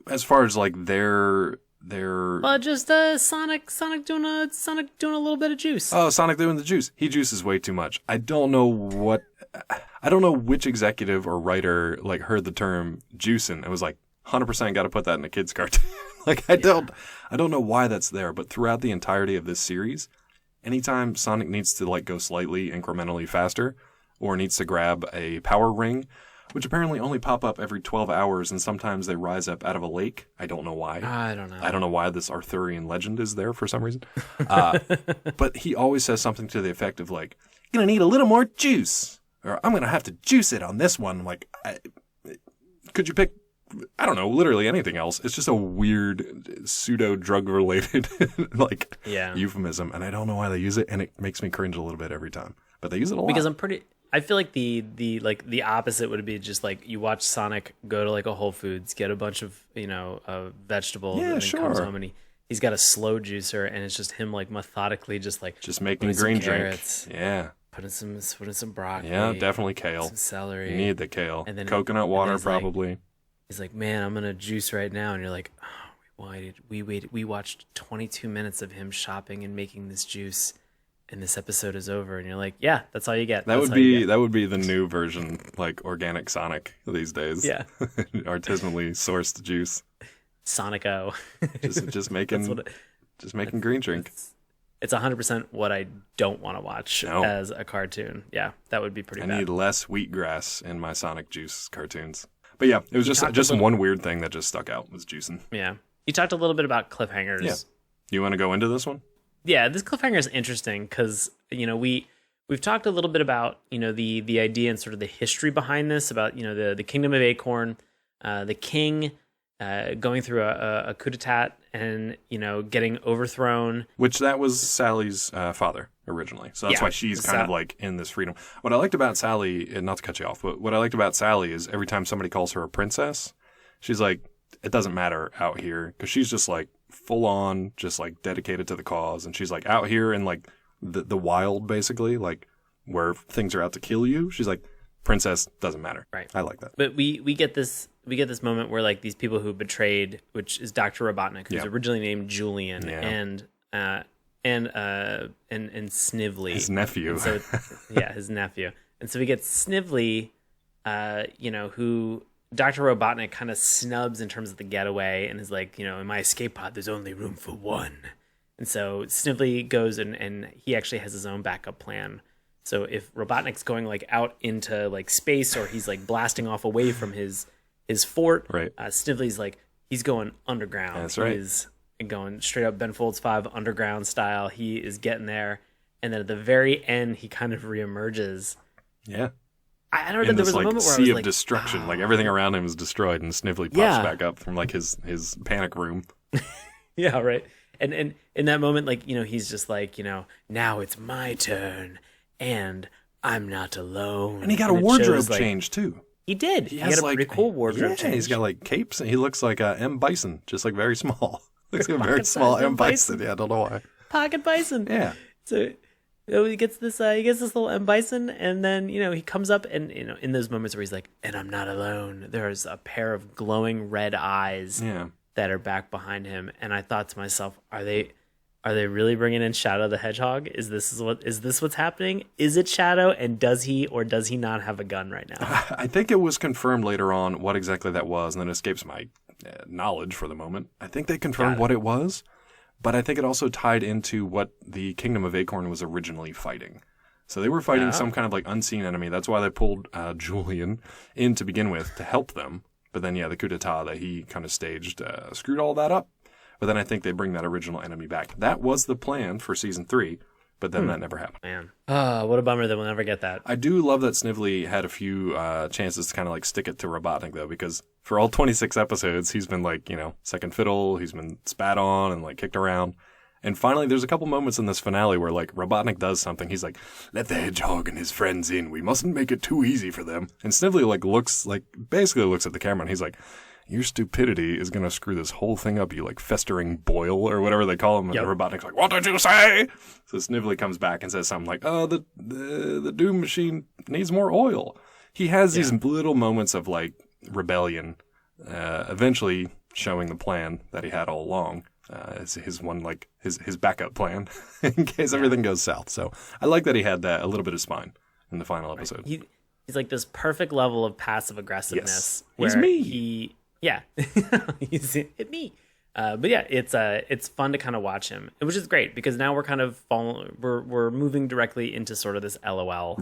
As far as like their
well, just Sonic doing a little bit of juice.
Oh, Sonic doing the juice. He juices way too much. I don't know which executive or writer like heard the term juicing and was like 100% got to put that in a kid's cartoon. Like I don't know why that's there, but throughout the entirety of this series, anytime Sonic needs to like go slightly incrementally faster or needs to grab a power ring, which apparently only pop up every 12 hours, and sometimes they rise up out of a lake. I don't know why.
I don't know.
I don't know why this Arthurian legend is there for some reason. But he always says something to the effect of like, "You're going to need a little more juice," or "I'm going to have to juice it on this one." Like, could you pick, I don't know, literally anything else? It's just a weird pseudo drug related euphemism, and I don't know why they use it, and it makes me cringe a little bit every time. But they use it a lot.
Because I feel like the opposite would be just like you watch Sonic go to like a Whole Foods, get a bunch of vegetables, and then comes home and he's got a slow juicer, and it's just him like methodically just
making green drink. Yeah.
Putting some broccoli.
Yeah, definitely kale.
Some celery.
You need the kale. And then coconut water probably.
He's like, man, I'm gonna juice right now, and you're like, oh, we watched 22 minutes of him shopping and making this juice, and this episode is over, and you're like, yeah, that's all you get.
That would be the new version, like organic Sonic these days.
Yeah.
Artisanally sourced juice.
Sonic-O.
just making green drink.
It's 100% what I don't want to watch as a cartoon. Yeah, that would be pretty bad.
I need less wheatgrass in my Sonic Juice cartoons. But yeah, it was just one weird thing that just stuck out was juicing.
Yeah. You talked a little bit about cliffhangers. Yeah.
You want to go into this one?
Yeah, this cliffhanger is interesting because, we've talked a little bit about, the idea and sort of the history behind this, about, the Kingdom of Acorn, the king going through a coup d'etat and, getting overthrown.
Which that was Sally's father originally. So that's why she's kind of like in this freedom. What I liked about Sally, and not to cut you off, but what I liked about Sally is every time somebody calls her a princess, she's like, it doesn't matter out here, because she's just like full on, just like dedicated to the cause. And she's like out here in like the wild, basically, like where things are out to kill you. She's like, princess doesn't matter.
Right.
I like that.
But we get this moment where like these people who betrayed, which is Dr. Robotnik, who's originally named Julian, and Snively,
his nephew.
And so, his nephew. And so we get Snively, who Dr. Robotnik kind of snubs in terms of the getaway, and is like, in my escape pod, there's only room for one. And so Snively goes and he actually has his own backup plan. So if Robotnik's going like out into like space, or he's like blasting off away from his fort,
right?
Snively's like, he's going underground.
That's right.
He's going straight up Ben Folds 5 underground style. He is getting there, and then at the very end, he kind of reemerges.
Yeah.
I don't know. There was a moment where I was like,
destruction, like everything around him is destroyed, and Snively pops back up from like his panic room.
Yeah, right. And in that moment, like, he's just like, now it's my turn, and I'm not alone.
And he got a wardrobe change too.
He did. He had a pretty cool wardrobe change.
He's got like capes, and he looks like M. Bison, just like very small. Looks like a very small M. Bison. Yeah, I don't know why.
Pocket Bison.
Yeah.
So he gets this little M. Bison, and then he comes up, and in those moments where he's like, and I'm not alone, there's a pair of glowing red eyes that are back behind him, and I thought to myself, are they really bringing in Shadow the Hedgehog? Is this what's happening? Is it Shadow, and does he or does he not have a gun right now?
I think it was confirmed later on what exactly that was, and then it escapes my knowledge for the moment. I think they confirmed what it was, but I think it also tied into what the Kingdom of Acorn was originally fighting. So they were fighting some kind of like unseen enemy. That's why they pulled Julian in to begin with to help them. But then, the coup d'etat that he kind of staged screwed all that up. But then I think they bring that original enemy back. That was the plan for season 3, but then that never happened.
Man, what a bummer that we'll never get that.
I do love that Snively had a few chances to kind of like stick it to Robotnik, though, because for all 26 episodes, he's been like, second fiddle. He's been spat on and like kicked around. And finally, there's a couple moments in this finale where like Robotnik does something. He's like, let the Hedgehog and his friends in. We mustn't make it too easy for them. And Snively basically looks at the camera and he's like, your stupidity is going to screw this whole thing up, you like festering boil or whatever they call him. And Robotnik's like, what did you say? So Snively comes back and says something like, oh, the Doom Machine needs more oil. He has these little moments of like rebellion, eventually showing the plan that he had all along. His one, like his backup plan in case everything goes south. So I like that he had that a little bit of spine in the final episode.
He's like this perfect level of passive aggressiveness.
Yes. He's me.
He's me. But yeah, it's fun to kind of watch him, which is great because now we're kind of we're moving directly into sort of this LOL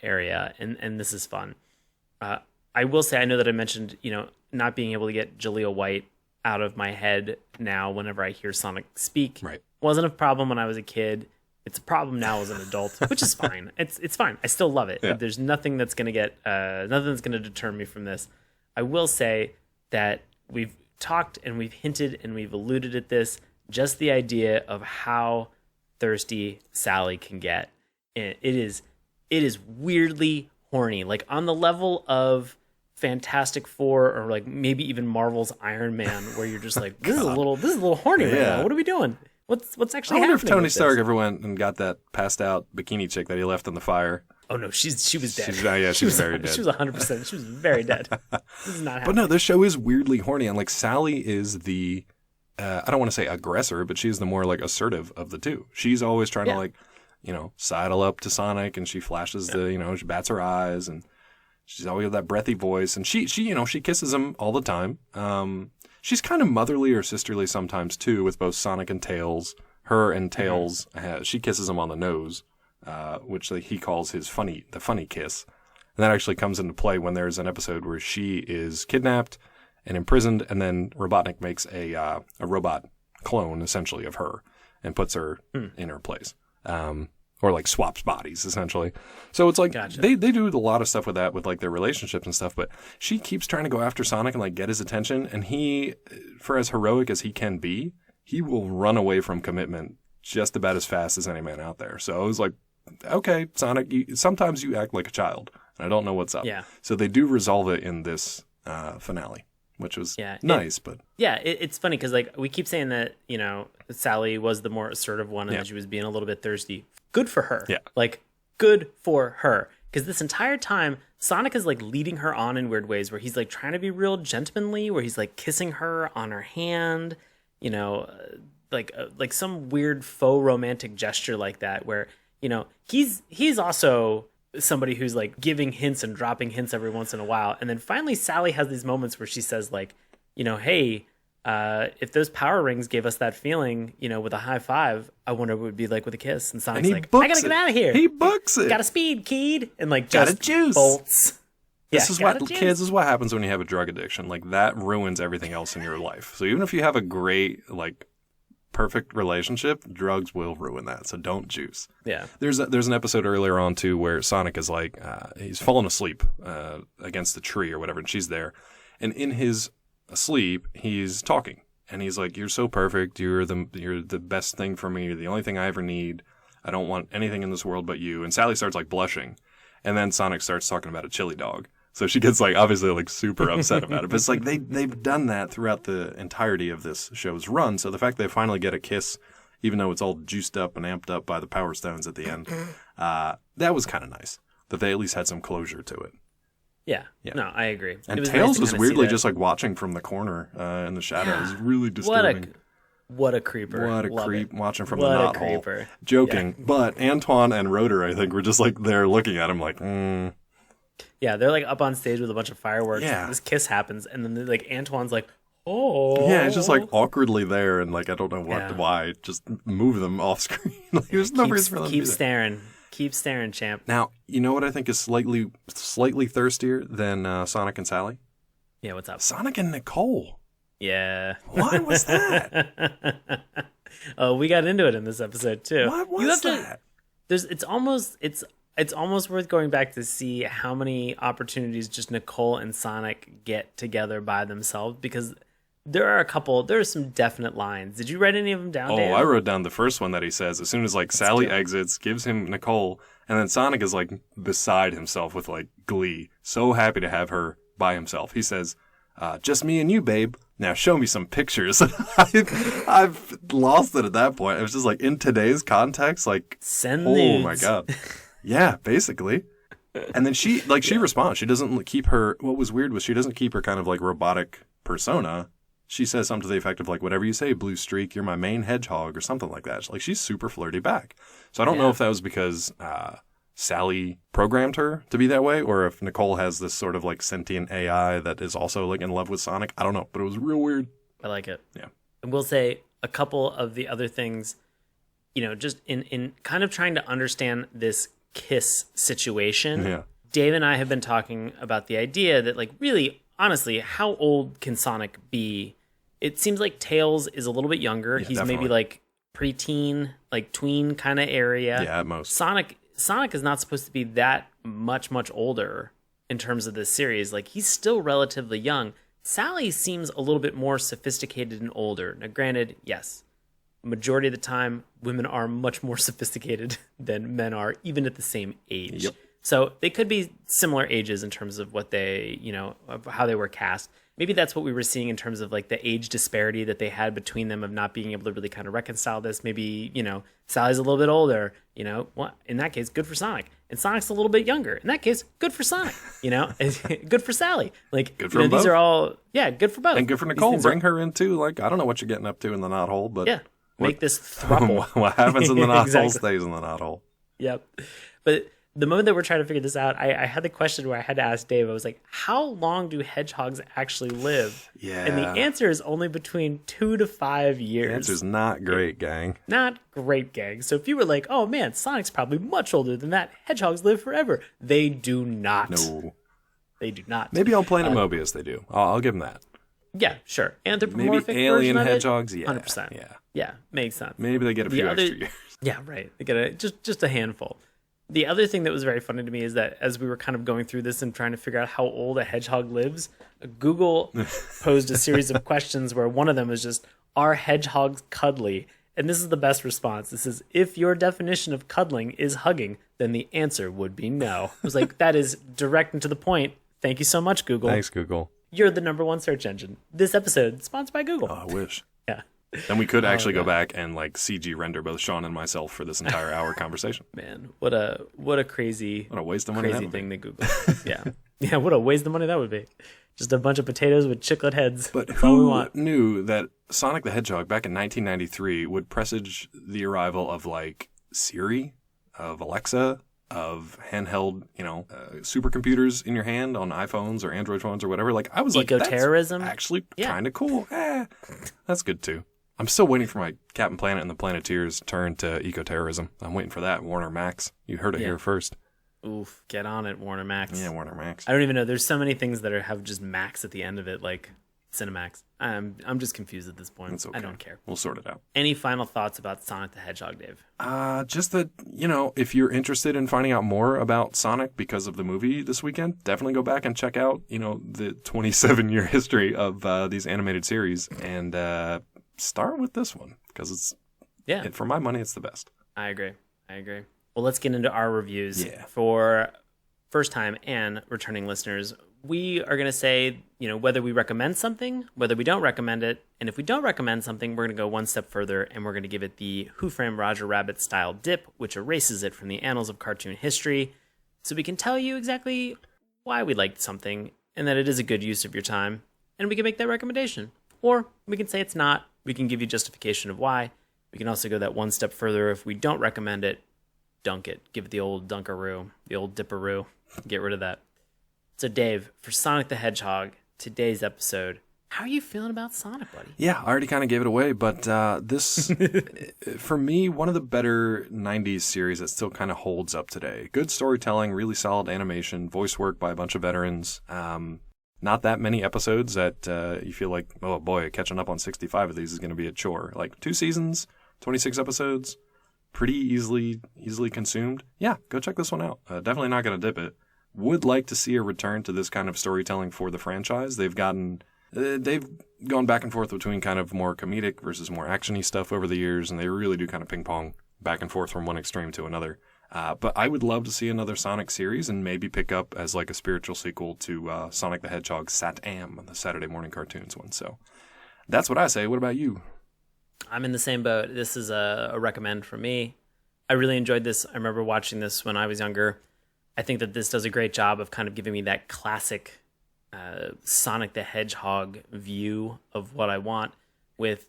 area, and this is fun. I will say, I know that I mentioned not being able to get Jaleel White out of my head now whenever I hear Sonic speak.
Right.
Wasn't a problem when I was a kid. It's a problem now as an adult, which is fine. It's fine. I still love it. Yeah. There's nothing that's gonna deter me from this. I will say that we've talked and we've hinted and we've alluded at this, just the idea of how thirsty Sally can get. It is it is weirdly horny, like on the level of Fantastic Four or like maybe even Marvel's Iron Man, where you're just like, this is a little horny right now. What are we doing? What's actually happening?
I wonder if Tony Stark ever went and got that passed out bikini chick that he left in the fire.
Oh no, she was dead.
She was very dead.
She was 100%. She was very dead. This is not happening.
But no, this show is weirdly horny, and like Sally is the I don't want to say aggressor, but she's the more like assertive of the two. She's always trying to like, sidle up to Sonic, and she flashes she bats her eyes, and she's always got that breathy voice, and she kisses him all the time. She's kind of motherly or sisterly sometimes too, with both Sonic and Tails. Her and Tails, she kisses him on the nose, which he calls the funny kiss. And that actually comes into play when there's an episode where she is kidnapped and imprisoned, and then Robotnik makes a robot clone essentially of her and puts her in her place. Or like swaps bodies essentially. So it's like they do a lot of stuff with that, with like their relationships and stuff, but she keeps trying to go after Sonic and like get his attention, and he, for as heroic as he can be, he will run away from commitment just about as fast as any man out there. So I was like, okay, Sonic, sometimes you act like a child, and I don't know what's up.
Yeah.
So they do resolve it in this finale, which was nice.
It's funny because like we keep saying that, Sally was the more assertive one and that she was being a little bit thirsty. Good for her.
Yeah.
Like, good for her. Because this entire time, Sonic is like leading her on in weird ways where he's like trying to be real gentlemanly, where he's like kissing her on her hand, like some weird faux romantic gesture like that, where, he's also somebody who's like giving hints and dropping hints every once in a while. And then finally Sally has these moments where she says like, hey, if those power rings gave us that feeling, with a high five, I wonder what it would be like with a kiss. And Sonic's like, I gotta get out of here.
He books it.
Got a speed, kid. And like
got
just
a juice.
Bolts.
This is what happens when you have a drug addiction. Like that ruins everything else in your life. So even if you have a great, like perfect relationship, drugs will ruin that. So don't juice.
Yeah.
There's an episode earlier on too where Sonic is like, he's fallen asleep against the tree or whatever, and she's there. And in his asleep, he's talking, and he's like, "You're so perfect. You're the best thing for me. You're the only thing I ever need. I don't want anything in this world but you." And Sally starts like blushing, and then Sonic starts talking about a chili dog. So she gets like obviously like super upset about it. But it's like they've done that throughout the entirety of this show's run. So the fact they finally get a kiss, even though it's all juiced up and amped up by the Power Stones at the end, that was kind of nice. That they at least had some closure to it.
Yeah. No, I agree.
And Tails was weirdly just like watching from the corner in the shadows. Yeah. It was really disturbing.
What a creeper.
What a creep watching from the knothole. Joking. Yeah. But Antoine and Rotor, I think, were just like there looking at him like,
Yeah, they're like up on stage with a bunch of fireworks. Yeah. This kiss happens, and then like Antoine's like, oh.
Yeah, it's just like awkwardly there, and like I don't know why. Just move them off screen. Like, there's no reason for them to be there.
Keep staring. Keep staring, champ.
Now, you know what I think is slightly thirstier than Sonic and Sally?
Yeah, what's up?
Sonic and Nicole.
Yeah.
What was that?
Oh, we got into it in this episode too.
What was that?
It's almost worth going back to see how many opportunities just Nicole and Sonic get together by themselves, because there are some definite lines. Did you write any of them down, Dan?
I wrote down the first one that he says as soon as like Sally exits, gives him Nicole, and then Sonic is like beside himself with like glee, so happy to have her by himself. He says, "Just me and you, babe. Now show me some pictures." I've lost it at that point. It was just like in today's context, like
send nudes.
Oh my god, yeah, basically. And then she responds. She doesn't keep her. What was weird was she doesn't keep her kind of like robotic persona. She says something to the effect of like, "Whatever you say, Blue Streak, you're my main hedgehog," or something like that. Like she's super flirty back. So I don't know if that was because Sally programmed her to be that way, or if Nicole has this sort of like sentient AI that is also like in love with Sonic. I don't know, but it was real weird.
I like it.
Yeah.
And we'll say a couple of the other things, just in kind of trying to understand this kiss situation.
Yeah.
Dave and I have been talking about the idea that like really, honestly, how old can Sonic be? It seems like Tails is a little bit younger. He's definitely maybe like preteen, like tween kind of area.
Yeah, at most.
Sonic is not supposed to be that much older in terms of this series. Like he's still relatively young. Sally seems a little bit more sophisticated and older. Now, granted, yes, majority of the time, women are much more sophisticated than men are, even at the same age.
Yep.
So they could be similar ages in terms of what they, of how they were cast. Maybe that's what we were seeing in terms of like the age disparity that they had between them of not being able to really kind of reconcile this. Maybe, Sally's a little bit older, well, in that case, good for Sonic. And Sonic's a little bit younger. In that case, good for Sonic, good for Sally. Like,
good for them
these
both.
are all, good for both.
And good for Nicole. Bring her in too. Like, I don't know what you're getting up to in the knothole, but
make this throuple.
What happens in the knothole
Exactly.
stays in the knothole.
Yep. But the moment that we're trying to figure this out, I had the question where I had to ask Dave, I was like, how long do hedgehogs actually live?
Yeah.
And the answer is only between 2 to 5 years.
The answer's not great, gang.
Not great, gang. So if you were like, oh man, Sonic's probably much older than that, hedgehogs live forever. They do not.
No.
They do not.
Maybe on Planet Mobius they do. I'll give them that.
Yeah, sure. Anthropomorphic
Maybe alien
version of
hedgehogs,
it?
yeah.
100%.
Yeah.
Yeah, makes sense.
Maybe they get a few extra years.
Yeah, right. They get just a handful. The other thing that was very funny to me is that as we were kind of going through this and trying to figure out how old a hedgehog lives, Google posed a series of questions where one of them was just, are hedgehogs cuddly? And this is the best response. This is, if your definition of cuddling is hugging, then the answer would be no. I was like, that is direct and to the point. Thank you so much, Google.
Thanks, Google.
You're the #1 search engine. This episode, sponsored by Google.
Oh, I wish.
Yeah.
Then we could actually go back and like CG render both Sean and myself for this entire hour conversation.
Man, what a crazy,
What a waste of money
crazy
that would
thing
be.
that Google. Yeah, what a waste of money that would be. Just a bunch of potatoes with chiclet heads.
But
That's all we
who
want.
knew that Sonic the Hedgehog back in 1993 would presage the arrival of like Siri, of Alexa, of handheld, supercomputers in your hand on iPhones or Android phones or whatever. Like I was like,
Eco-terrorism?
that's actually
Yeah.
kind of cool. That's good too. I'm still waiting for my Captain Planet and the Planeteers turn to eco-terrorism. I'm waiting for that. Warner Max. You heard it here first.
Oof, get on it, Warner Max.
Yeah, Warner Max.
I don't even know. There's so many things that have just Max at the end of it, like Cinemax. I'm just confused at this point.
It's okay.
I don't care.
We'll sort it out.
Any final thoughts about Sonic the Hedgehog, Dave?
Just that, if you're interested in finding out more about Sonic because of the movie this weekend, definitely go back and check out, the 27-year history of these animated series and start with this one because for my money, it's the best.
I agree. Well, let's get into our reviews for first-time and returning listeners. We are going to say, whether we recommend something, whether we don't recommend it, and if we don't recommend something, we're going to go one step further, and we're going to give it the Who Framed Roger Rabbit style dip, which erases it from the annals of cartoon history, so we can tell you exactly why we liked something, and that it is a good use of your time, and we can make that recommendation. Or we can say it's not. We can give you justification of why. We can also go that one step further. If we don't recommend it, dunk it. Give it the old dunkaroo, the old dipperoo. Get rid of that. So, Dave, for Sonic the Hedgehog, today's episode, how are you feeling about Sonic, buddy?
Yeah, I already kind of gave it away, but this, for me, one of the better 90s series that still kind of holds up today. Good storytelling, really solid animation, voice work by a bunch of veterans. Not that many episodes that you feel like, oh boy, catching up on 65 of these is going to be a chore. Like 2 seasons, 26 episodes, pretty easily consumed. Yeah, go check this one out. Definitely not going to dip it. Would like to see a return to this kind of storytelling for the franchise. They've gone back and forth between kind of more comedic versus more actiony stuff over the years, and they really do kind of ping pong back and forth from one extreme to another. But I would love to see another Sonic series and maybe pick up as like a spiritual sequel to Sonic the Hedgehog Sat-Am, the Saturday Morning Cartoons one. So that's what I say. What about you?
I'm in the same boat. This is a recommend from me. I really enjoyed this. I remember watching this when I was younger. I think that this does a great job of kind of giving me that classic Sonic the Hedgehog view of what I want, with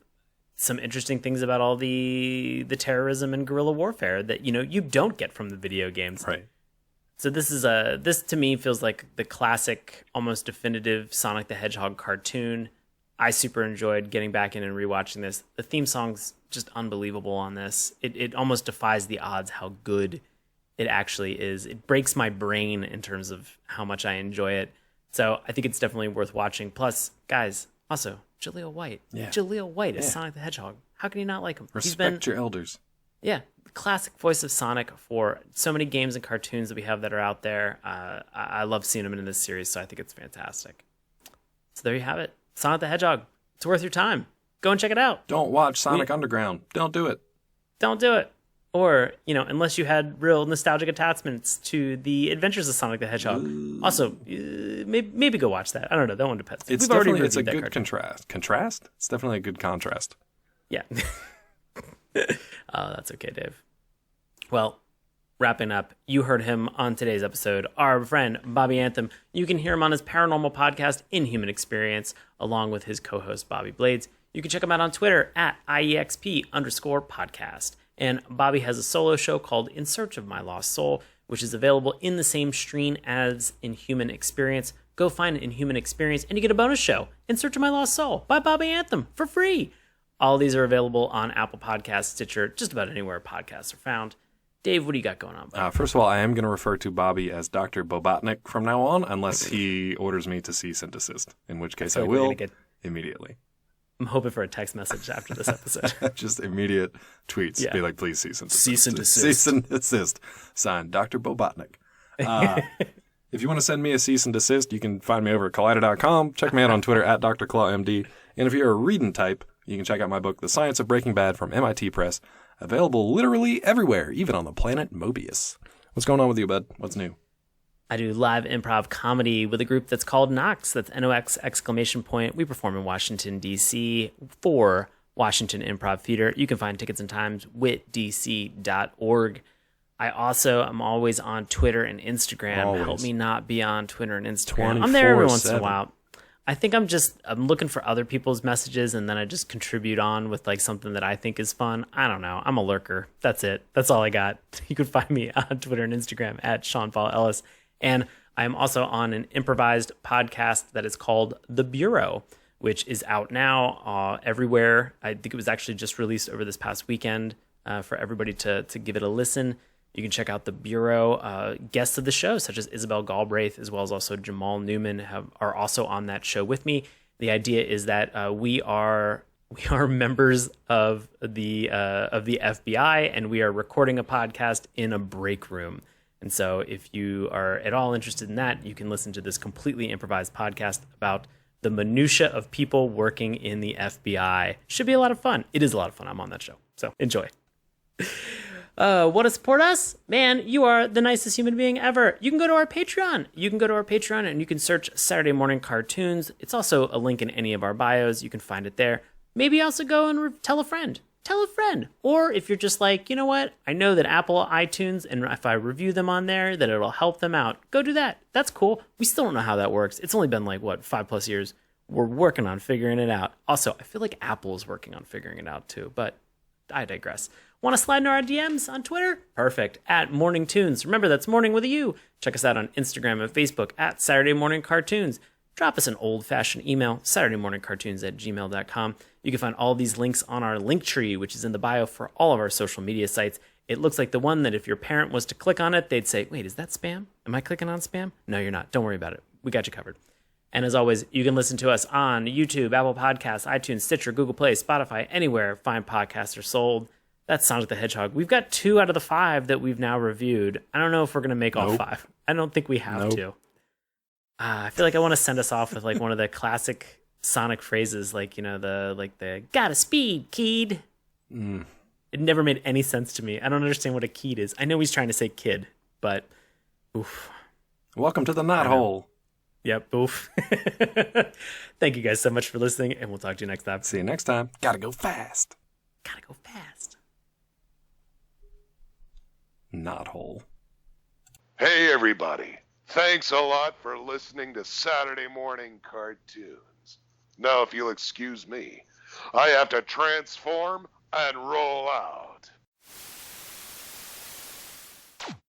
some interesting things about all the terrorism and guerrilla warfare that you don't get from the video games.
Right.
So this to me feels like the classic, almost definitive Sonic the Hedgehog cartoon. I super enjoyed getting back in and rewatching this. The theme song's just unbelievable on this. It almost defies the odds how good it actually is. It breaks my brain in terms of how much I enjoy it. So I think it's definitely worth watching. Plus, guys, also, Jaleel White.
Yeah.
Jaleel White is Sonic the Hedgehog. How can you not like him?
Respect your elders.
Yeah, the classic voice of Sonic for so many games and cartoons that we have that are out there. I love seeing him in this series, so I think it's fantastic. So there you have it. Sonic the Hedgehog. It's worth your time. Go and check it out.
Don't watch Sonic Underground. Don't do it.
Don't do it. Or, unless you had real nostalgic attachments to the Adventures of Sonic the Hedgehog. Also, maybe go watch that. I don't know. That one depends.
It's a good contrast. Contrast? It's definitely a good contrast.
Yeah. That's okay, Dave. Well, wrapping up, you heard him on today's episode, our friend Bobby Anthem. You can hear him on his paranormal podcast, Inhuman Experience, along with his co-host, Bobby Blades. You can check him out on Twitter at IEXP_podcast. And Bobby has a solo show called In Search of My Lost Soul, which is available in the same stream as Inhuman Experience. Go find Inhuman Experience, and you get a bonus show, In Search of My Lost Soul, by Bobby Anthem, for free. All these are available on Apple Podcasts, Stitcher, just about anywhere podcasts are found. Dave, what do you got going on?
First of all, I am going to refer to Bobby as Dr. Robotnik from now on, unless he orders me to cease and desist, in which case I will immediately.
I'm hoping for a text message after this episode.
Just immediate tweets. Yeah. Be like, please cease and desist.
Cease and desist.
Cease and desist. Signed, Dr. Robotnik. If you want to send me a cease and desist, you can find me over at collider.com. Check me out on Twitter at DrClawMD. And if you're a reading type, you can check out my book, The Science of Breaking Bad, from MIT Press. Available literally everywhere, even on the planet Mobius. What's going on with you, bud? What's new?
I do live improv comedy with a group that's called Nox. That's NOX ! We perform in Washington, D.C. for Washington Improv Theater. You can find tickets and times witdc.org. I also am always on Twitter and Instagram.
Always.
Help me not be on Twitter and Instagram. I'm there every once in a while. I think I'm looking for other people's messages, and then I just contribute on with like something that I think is fun. I don't know. I'm a lurker. That's it. That's all I got. You can find me on Twitter and Instagram at Sean Paul Ellis. And I'm also on an improvised podcast that is called The Bureau, which is out now everywhere. I think it was actually just released over this past weekend for everybody to give it a listen. You can check out The Bureau. Guests of the show, such as Isabel Galbraith, as well as also Jamal Newman, are also on that show with me. The idea is that we are members of the FBI, and we are recording a podcast in a break room. And so if you are at all interested in that, you can listen to this completely improvised podcast about the minutia of people working in the FBI. Should be a lot of fun. It is a lot of fun. I'm on that show. So enjoy. Want to support us? Man, you are the nicest human being ever. You can go to our Patreon. And you can search Saturday Mourning Cartoons. It's also a link in any of our bios. You can find it there. Maybe also go and tell a friend. Tell a friend. Or if you're just like, you know what? I know that Apple iTunes, and if I review them on there, that it'll help them out. Go do that. That's cool. We still don't know how that works. It's only been 5+ years. We're working on figuring it out. Also, I feel like Apple is working on figuring it out too, but I digress. Want to slide into our DMs on Twitter? Perfect. At Morning Tunes. Remember, that's morning with a U. Check us out on Instagram and Facebook at Saturday Mourning Cartoons. Drop us an old-fashioned email, SaturdayMourningCartoons@gmail.com. You can find all these links on our link tree, which is in the bio for all of our social media sites. It looks like the one that if your parent was to click on it, they'd say, wait, is that spam? Am I clicking on spam? No, you're not. Don't worry about it. We got you covered. And as always, you can listen to us on YouTube, Apple Podcasts, iTunes, Stitcher, Google Play, Spotify, anywhere fine podcasts are sold. That's Sonic the Hedgehog. We've got 2 out of the 5 that we've now reviewed. I don't know if we're going to make all 5. I don't think we have to. I feel like I want to send us off with one of the classic Sonic phrases, the gotta speed, kid. It never made any sense to me. I don't understand what a kid is. I know he's trying to say kid, but oof.
Welcome to the knothole.
Yep, oof. Thank you guys so much for listening, and we'll talk to you next time.
See you next time. Gotta go fast. Knothole.
Hey, everybody. Thanks a lot for listening to Saturday Mourning Cartoons. Now, if you'll excuse me, I have to transform and roll out.